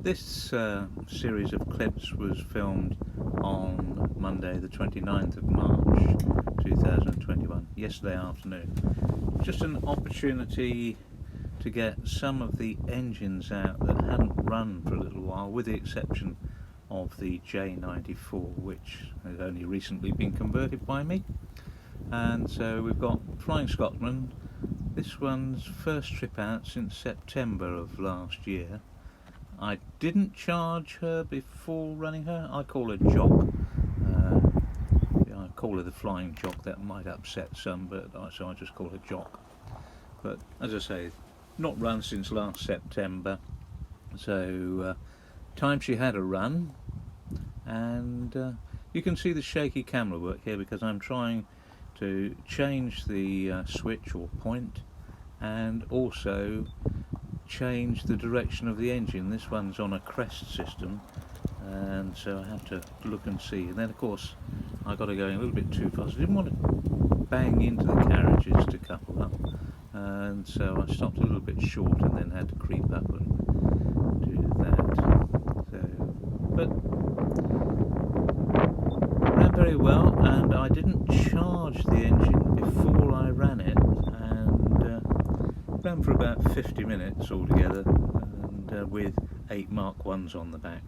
This series of clips was filmed on Monday the 29th of March 2021, yesterday afternoon. Just an opportunity to get some of the engines out that hadn't run for a little while, with the exception of the J94, which has only recently been converted by me. And so we've got Flying Scotsman. This one's first trip out since September of last year. I didn't charge her before running her. I call her Jock. I call her the Flying Jock. That might upset some, but so I just call her Jock. But as I say, not run since last September. So time she had a run, and you can see the shaky camera work here because I'm trying to change the switch or point, and also change the direction of the engine. This one's on a crest system, and so I have to look and see. And then of course I got to go a little bit too fast. I didn't want to bang into the carriages to couple up, and so I stopped a little bit short and then had to creep up and do that. So, but ran very well, and I didn't charge the engine before I ran it, and ran for about 50 minutes altogether, and with 8 Mark 1s on the back.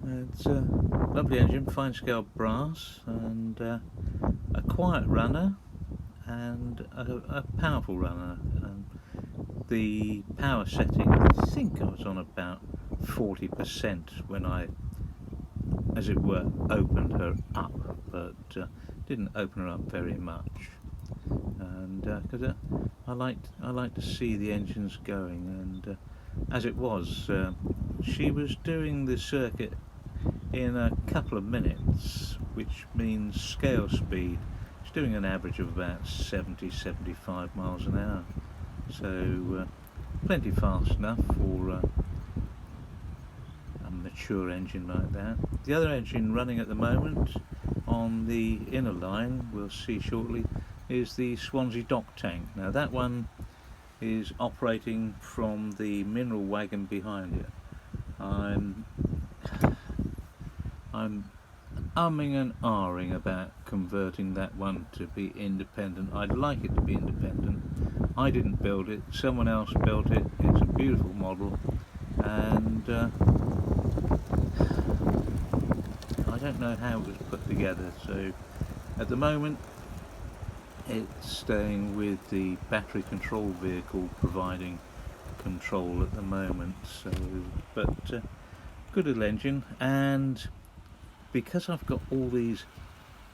It's a lovely engine, fine scale brass, and a quiet runner and a powerful runner. The power setting, I think I was on about 40% when I, as it were, opened her up, but didn't open her up very much. And because I like to see the engines going, and as it was, she was doing the circuit in a couple of minutes, which means scale speed. She's doing an average of about 70-75 miles an hour, so plenty fast enough for a mature engine like that. The other engine running at the moment on the inner line, we'll see shortly, is the Swansea dock tank. Now that one is operating from the mineral wagon behind it. I'm umming and ahhing about converting that one to be independent. I'd like it to be independent. I didn't build it, someone else built it. It's a beautiful model, and I don't know how it was put together, so at the moment it's staying with the battery control vehicle providing control at the moment. So, but good little engine, and because I've got all these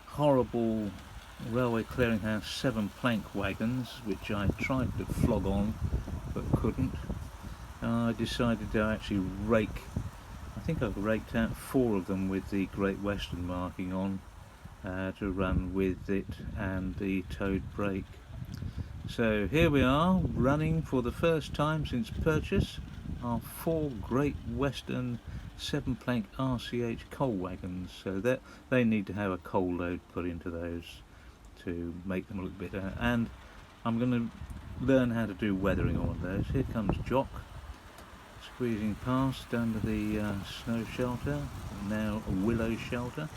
horrible Railway Clearinghouse 7 plank wagons, which I tried to flog on but couldn't, I decided to actually rake. I think I've raked out 4 of them with the Great Western marking on, to run with it and the towed brake. So here we are, running for the first time since purchase our 4 Great Western 7 plank RCH coal wagons. So that they need to have a coal load put into those to make them look better, and I'm going to learn how to do weathering on those. Here comes Jock squeezing past under the snow shelter, now a willow shelter.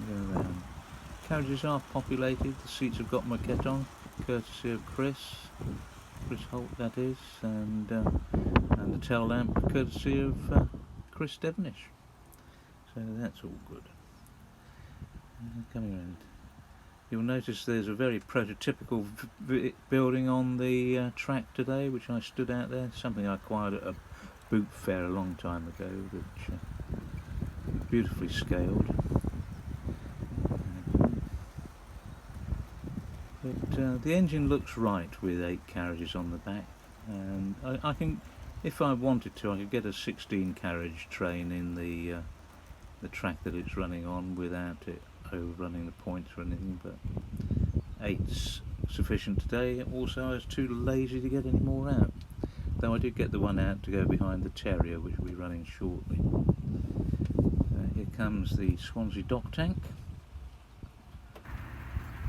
Go around. Carriages are populated, the seats have got moquette on, courtesy of Chris Holt that is, and the tail lamp courtesy of Chris Devenish. So that's all good. Coming around, you'll notice there's a very prototypical building on the track today, which I stood out there, something I acquired at a boot fair a long time ago, which beautifully scaled. But the engine looks right with 8 carriages on the back, and I can, if I wanted to, I could get a 16 carriage train in the track that it's running on without it overrunning the points or anything, but 8's sufficient today. Also, I was too lazy to get any more out, though I did get the one out to go behind the Terrier, which will be running shortly. Here comes the Swansea dock tank.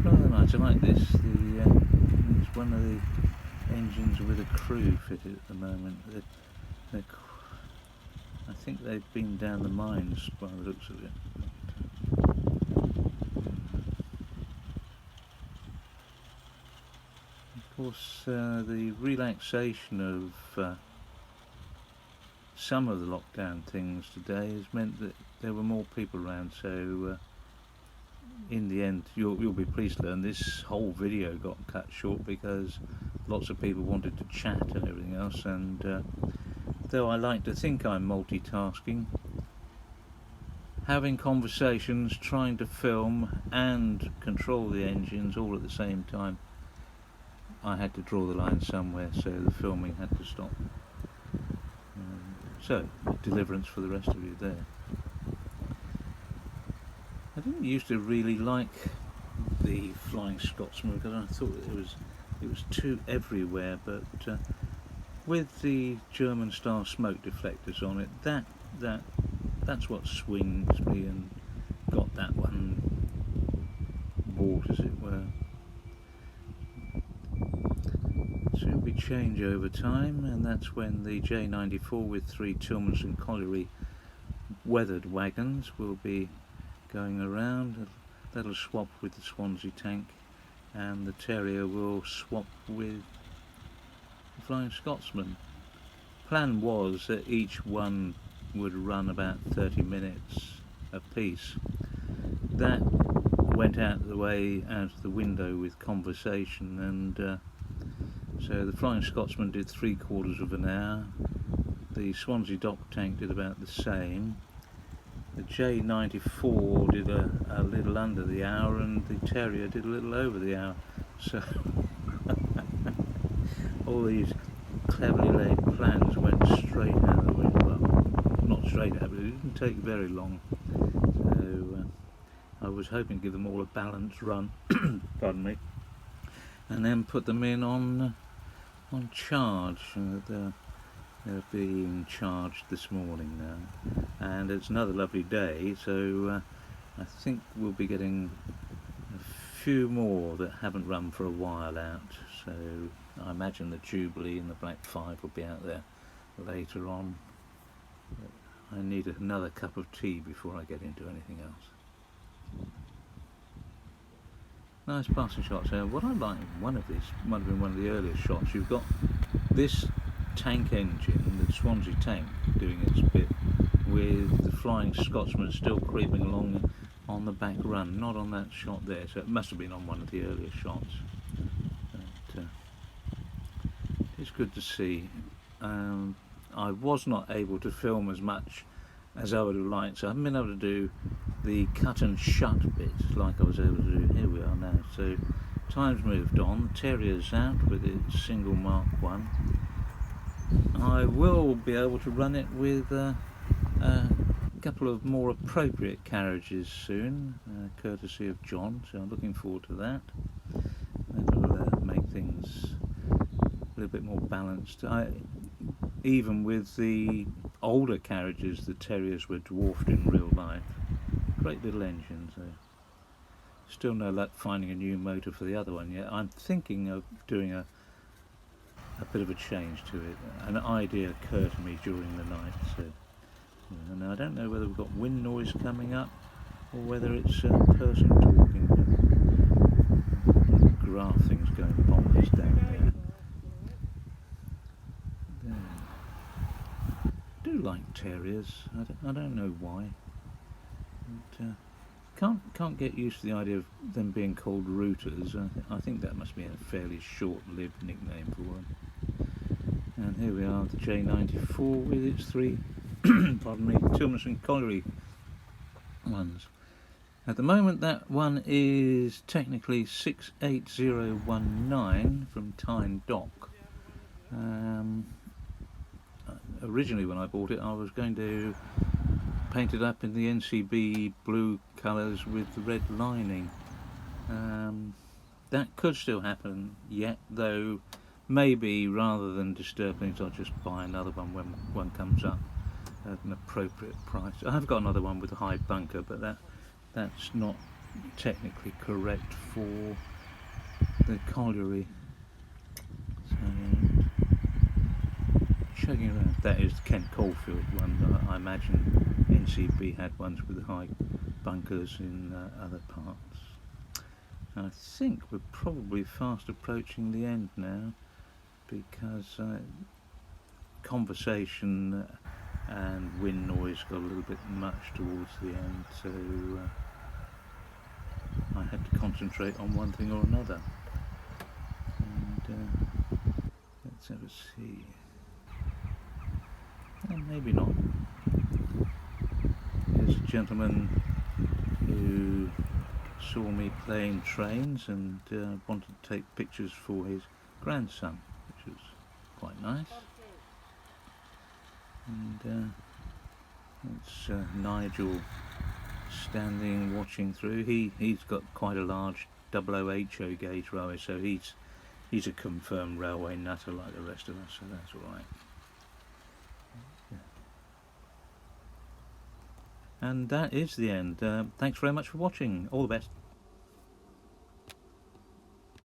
Rather nice, I like this. It's one of the engines with a crew fitted at the moment. I think they've been down the mines by the looks of it. Of course, the relaxation of some of the lockdown things today has meant that there were more people around, so in the end you'll be pleased to learn this whole video got cut short because lots of people wanted to chat and everything else, and though I like to think I'm multitasking, having conversations, trying to film and control the engines all at the same time, I had to draw the line somewhere, so the filming had to stop. So, deliverance for the rest of you there. I didn't used to really like the Flying Scotsman because I thought it was too everywhere, but with the German style smoke deflectors on it, that's what swings me and got that one bought, as it were. Soon be change over time, and that's when the J94 with 3 Tillmans and Colliery weathered wagons will be going around. That'll swap with the Swansea tank, and the Terrier will swap with the Flying Scotsman. Plan was that each one would run about 30 minutes a piece. That went out of the way, out of the window with conversation, and so the Flying Scotsman did 3/4 of an hour, the Swansea dock tank did about the same, the J94 did a little under the hour, and the Terrier did a little over the hour. So all these cleverly laid plans went straight out the window. Well, not straight out, but it didn't take very long. So I was hoping to give them all a balanced run, pardon me, and then put them in on charge. They're being charged this morning now, and it's another lovely day, so I think we'll be getting a few more that haven't run for a while out, so I imagine the Jubilee and the Black 5 will be out there later on. But I need another cup of tea before I get into anything else. Nice passing shots. What I like, one of these might have been one of the earlier shots, you've got this tank engine, the Swansea tank, doing its bit, with the Flying Scotsman still creeping along on the back run, not on that shot there, so it must have been on one of the earlier shots. But it's good to see. I was not able to film as much as I would have liked, so I haven't been able to do the cut and shut bits like I was able to do. Here we are now, so time's moved on, the Terrier's out with its single Mark 1. I will be able to run it with a couple of more appropriate carriages soon, courtesy of John, so I'm looking forward to that. That'll make things a little bit more balanced. Even with the older carriages, the Terriers were dwarfed in real life. Great little engines though. Still no luck finding a new motor for the other one yet. I'm thinking of doing a bit of a change to it. An idea occurred to me during the night, so and I don't know whether we've got wind noise coming up or whether it's a person talking. The graph thing's going bonkers down there. I do like Terriers. I don't know why. But, can't get used to the idea of them being called routers. I think that must be a fairly short-lived nickname for one. And here we are, the J94 with its 3 pardon me, Tillmans and Colliery ones. At the moment that one is technically 68019 from Tyne Dock. Originally when I bought it I was going to paint it up in the NCB blue colours with the red lining. That could still happen yet, though maybe rather than disturb things I'll just buy another one when one comes up at an appropriate price. I've got another one with a high bunker, but that's not technically correct for the colliery. So And chugging around. That is the Kent Caulfield one. I imagine NCB had ones with high bunkers in other parts. And I think we're probably fast approaching the end now, because conversation and wind noise got a little bit much towards the end, so I had to concentrate on one thing or another. And let's have a see. Maybe not. Here's a gentleman who saw me playing trains and wanted to take pictures for his grandson, which was quite nice. And it's Nigel standing watching through. He's got quite a large 00HO gauge railway, so he's a confirmed railway nutter like the rest of us, so that's all right. And that is the end. Thanks very much for watching. All the best.